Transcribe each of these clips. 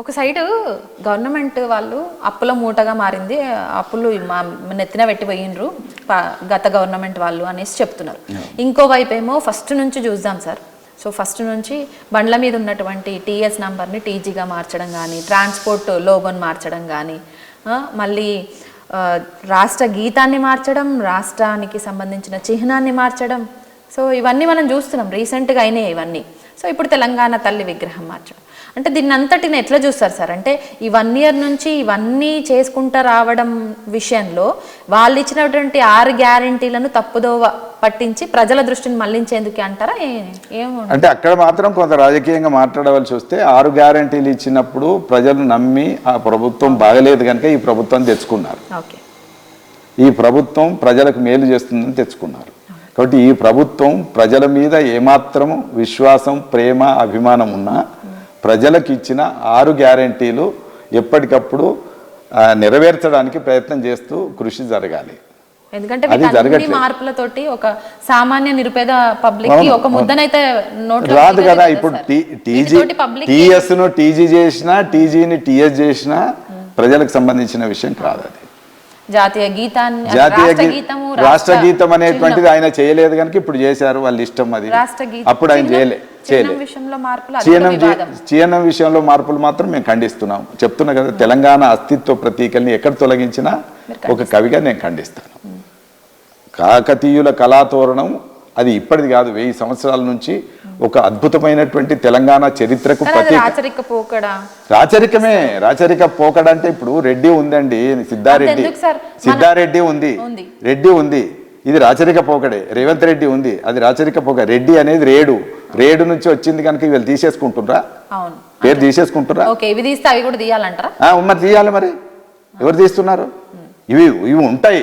ఒక side government వాళ్ళు అప్పుల మూటగా మారింది, అప్పులు మా నెత్తిన పెట్టిపోయినరు గత గవర్నమెంట్ వాళ్ళు అనేసి చెప్తున్నారు. ఇంకోవైపు ఏమో ఫస్ట్ నుంచి చూద్దాం సార్. సో ఫస్ట్ నుంచి బండ్ల మీద ఉన్నటువంటి టీఎస్ నంబర్ని టీజీగా మార్చడం కానీ, ట్రాన్స్పోర్ట్ లోగోని మార్చడం కానీ, మళ్ళీ రాష్ట్ర గీతాన్ని మార్చడం, రాష్ట్రానికి సంబంధించిన చిహ్నాన్ని మార్చడం. సో ఇవన్నీ మనం చూస్తున్నాం, రీసెంట్గా అయినాయి ఇవన్నీ. సో ఇప్పుడు తెలంగాణ తల్లి విగ్రహం మార్చడం అంటే దీన్ని అంతటిని ఎట్లా చూస్తారు సార్? అంటే ఈ 1 year నుంచి ఇవన్నీ చేసుకుంటూ రావడం విషయంలో వాళ్ళు ఇచ్చినటువంటి 6 గ్యారంటీలను తప్పుదోవ పట్టించి ప్రజల దృష్టిని మళ్లించేందుకు అంటారా? అంటే అక్కడ మాత్రం కొంత రాజకీయంగా మాట్లాడవలసి వస్తే 6 గ్యారంటీలు ఇచ్చినప్పుడు ప్రజలు నమ్మి ఆ ప్రభుత్వం బాగలేదు కనుక ఈ ప్రభుత్వం తెచ్చుకున్నారు. ఈ ప్రభుత్వం ప్రజలకు మేలు చేస్తుందని తెచ్చుకున్నారు. కాబట్టి ఈ ప్రభుత్వం ప్రజల మీద ఏమాత్రం విశ్వాసం, ప్రేమ, అభిమానం ఉన్నా ప్రజలకు ఇచ్చిన 6 గ్యారంటీలు ఎప్పటికప్పుడు నెరవేర్చడానికి ప్రయత్నం చేస్తూ కృషి జరగాలి. ఎందుకంటే మార్పులతోటి ఒక సామాన్య నిరుపేద పబ్లిక్ కి ఒక ముద్దనైతే రాదు కదా. ఇప్పుడు టీఎస్ ను టీజీ చేసినా, టీజీని టీఎస్ చేసినా ప్రజలకు సంబంధించిన విషయం కాదు. అది జాతీయ గీతాన్ని, రాష్ట్ర గీతం అనేటువంటిది ఆయన చేయలేదు కనుక ఇప్పుడు చేశారు, వాళ్ళ ఇష్టం అది. అప్పుడు ఆయన చేయలేదు. చిహ్నం విషయంలో మార్పులు మాత్రం మేము ఖండిస్తున్నాం. చెప్తున్నా కదా, తెలంగాణ అస్తిత్వ ప్రతీకల్ని ఎక్కడ తొలగించినా ఒక కవిగా నేను ఖండిస్తాను. కాకతీయుల కళాతోరణం అది ఇప్పటిది కాదు, 1000 సంవత్సరాల నుంచి ఒక అద్భుతమైనటువంటి తెలంగాణ చరిత్రకు ప్రతీక. రాచరికమే. రాచరిక పోకడ అంటే ఇప్పుడు రెడ్డి ఉందండి, సిద్ధారెడ్డి ఉంది, రెడ్డి ఉంది, ఇది రాచరిక పోకడే. రేవంత్ రెడ్డి ఉంది, అది రాచరిక పోక. రెడ్డి అనేది రేడు నుంచి వచ్చింది కనుక వీళ్ళు తీసేసుకుంటున్నారా? పేరు తీసేసుకుంటున్నారా? మరి తీయాలి. మరి ఎవరు తీస్తున్నారు? ఇవి ఉంటాయి.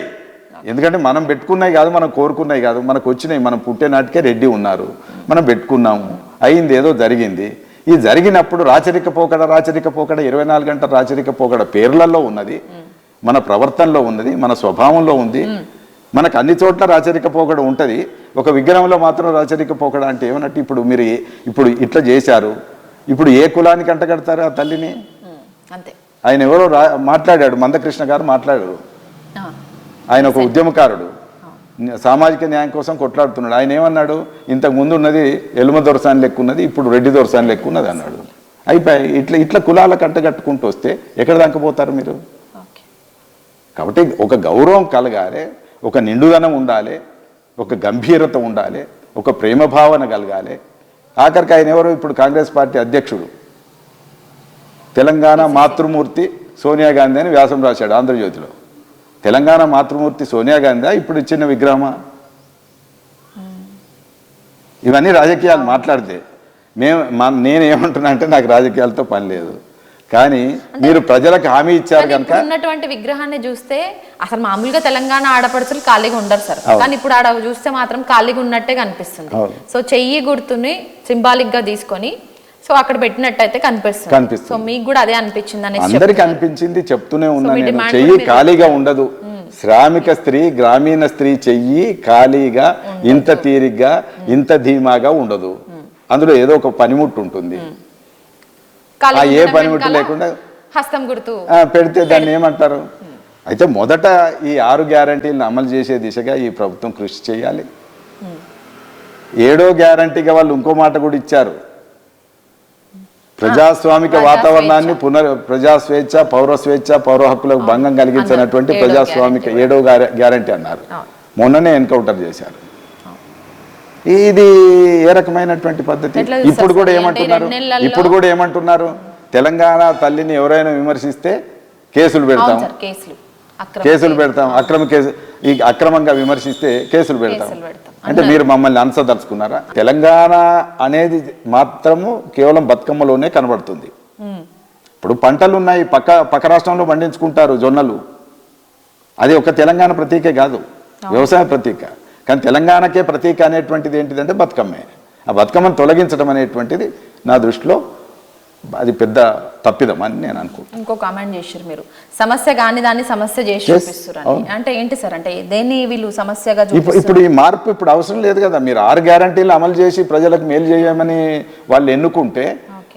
ఎందుకంటే మనం పెట్టుకున్నాయి కాదు, మనం కోరుకున్నాయి కాదు, మనకు వచ్చినాయి. మనం పుట్టే నాటికే రెడ్డి ఉన్నారు, మనం పెట్టుకున్నాము, అయింది, ఏదో జరిగింది. ఈ జరిగినప్పుడు రాచరిక పోకడ 24 గంటల రాచరిక పోకడ పేర్లలో ఉన్నది, మన ప్రవర్తనలో ఉన్నది, మన స్వభావంలో ఉంది. మనకు అన్ని చోట్ల రాచరిక పోకడ ఉంటుంది. ఒక విగ్రహంలో మాత్రం రాచరిక పోకడ అంటే ఏమన్నట్టు? ఇప్పుడు మీరు ఇప్పుడు ఇట్లా చేశారు, ఇప్పుడు ఏ కులానికి అంటగడతారు ఆ తల్లిని? ఆయన ఎవరో మాట్లాడాడు, మందకృష్ణ గారు మాట్లాడారు. ఆయన ఒక ఉద్యమకారుడు, సామాజిక న్యాయం కోసం కొట్లాడుతున్నాడు. ఆయన ఏమన్నాడు? ఇంతకు ముందు ఉన్నది ఎలుమ దొరసాని లెక్క ఉన్నది, ఇప్పుడు రెడ్డి దొరసాని లెక్క ఉన్నది అన్నాడు. అయిపోయి ఇట్లా కులాలకు అంటగట్టుకుంటూ వస్తే ఎక్కడ దాకపోతారు మీరు? కాబట్టి ఒక గౌరవం కలగాలి, ఒక నిండుదనం ఉండాలి, ఒక గంభీరత ఉండాలి, ఒక ప్రేమ భావన కలగాలి. ఆఖరికి ఆయన ఎవరో ఇప్పుడు కాంగ్రెస్ పార్టీ అధ్యక్షుడు, తెలంగాణ మాతృమూర్తి సోనియా గాంధీ అని వ్యాసం రాశాడు ఆంధ్రజ్యోతిలో. తెలంగాణ మాతృమూర్తి సోనియా గాంధీ ఇప్పుడు ఇచ్చిన విగ్రహమా? ఇవన్నీ రాజకీయాలు మాట్లాడితే నేనేమంటున్నా అంటే నాకు రాజకీయాలతో పని లేదు, కానీ మీరు ప్రజలకు హామీ ఇచ్చారు కనుక. ఉన్నటువంటి విగ్రహాన్ని చూస్తే అసలు మామూలుగా తెలంగాణ ఆడపడుచులు ఖాళీగా ఉండరు సార్, కానీ ఇప్పుడు ఆడ చూస్తే మాత్రం ఖాళీగా ఉన్నట్టే కనిపిస్తుంది. సో చెయ్యి గుర్తుని సింబాలిక్ గా తీసుకొని సో అక్కడ పెట్టినట్టయితే కనిపిస్తుంది. సో మీకు కూడా అదే అనిపించింది? అందరికి అనిపించింది, చెప్తూనే ఉన్నాను. చెయ్యి ఖాళీగా ఉండదు. శ్రామిక స్త్రీ, గ్రామీణ స్త్రీ చెయ్యి ఖాళీగా ఇంత తీరిగ్గా ఇంత ధీమాగా ఉండదు. అందులో ఏదో ఒక పనిముట్టు ఉంటుంది. ఏ పనిముట్టు లేకుండా హస్తం గుర్తు పెడితే దాన్ని ఏమంటారు? అయితే మొదట ఈ 6 గ్యారంటీలను అమలు చేసే దిశగా ఈ ప్రభుత్వం కృషి చేయాలి. 7వ గ్యారంటీగా వాళ్ళు ఇంకో మాట కూడా ఇచ్చారు. ప్రజాస్వామిక వాతావరణాన్ని ప్రజా స్వేచ్ఛ, పౌర స్వేచ్ఛ, పౌర హక్కులకు భంగం కలిగించినటువంటి ప్రజాస్వామిక 7వ గ్యారంటీ అన్నారు. మొన్ననే ఎన్కౌంటర్ చేశారు. ఇది ఏ రకమైనటువంటి పద్ధతి? ఇప్పుడు కూడా ఏమంటున్నారు? తెలంగాణ తల్లిని ఎవరైనా విమర్శిస్తే కేసులు పెడతాం, అక్రమంగా విమర్శిస్తే కేసులు పెడతాం. అంటే మీరు మమ్మల్ని అనసదలుచుకున్నారా? తెలంగాణ అనేది మాత్రము కేవలం బతుకమ్మలోనే కనబడుతుంది. ఇప్పుడు పంటలు ఉన్నాయి, పక్క రాష్ట్రంలో పండించుకుంటారు జొన్నలు, అది ఒక తెలంగాణ ప్రతీకే కాదు, వ్యవసాయ ప్రతీక. కానీ తెలంగాణకే ప్రతీక అనేటువంటిది ఏంటిదంటే బతుకమ్మే. ఆ బతుకమ్మను తొలగించడం అనేటువంటిది నా దృష్టిలో అది పెద్ద తప్పిదం అని నేను అనుకుంటున్నాను. ఇంకో కామెంట్ చేశారు మీరు, సమస్య కాని దాన్ని సమస్య చేసి చూపిస్తారు అంటే ఏంటి సార్? అంటే దేన్ని వీళ్ళు సమస్యగా ఇప్పుడు ఈ మార్పు ఇప్పుడు అవసరం లేదు కదా. మీరు 6 గ్యారంటీలు అమలు చేసి ప్రజలకు మేలు చేయమని వాళ్ళు ఎన్నుకుంటే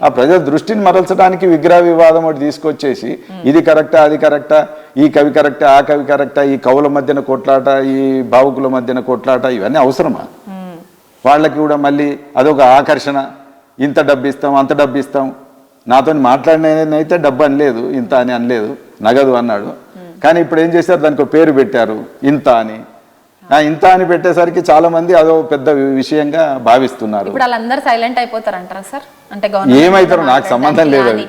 ఆ ప్రజల దృష్టిని మరల్చడానికి విగ్రహ వివాదం ఒకటి తీసుకొచ్చేసి ఇది కరెక్టా అది కరెక్టా, ఈ కవి కరెక్టా ఆ కవి కరెక్టా, ఈ కవుల మధ్యన కొట్లాట, ఈ భావుకుల మధ్యన కొట్లాట, ఇవన్నీ అవసరమా? వాళ్ళకి కూడా మళ్ళీ అదొక ఆకర్షణ. ఇంత డబ్బు ఇస్తాం అంత డబ్బు ఇస్తాం. నాతో మాట్లాడినైతే డబ్బు అనలేదు, ఇంత అని అనలేదు, నగదు అన్నాడు. కానీ ఇప్పుడు ఏం చేశారు, దానికి ఒక పేరు పెట్టారు ఇంత అని. ఇంత అని పెట్టేసరికి చాలా మంది అదో పెద్ద విషయంగా భావిస్తున్నారు. ఇప్పుడు వాళ్ళందరూ సైలెంట్ అయిపోతారంటారా సార్? అంటే ఏమైతారో నాకు సంబంధం లేదు.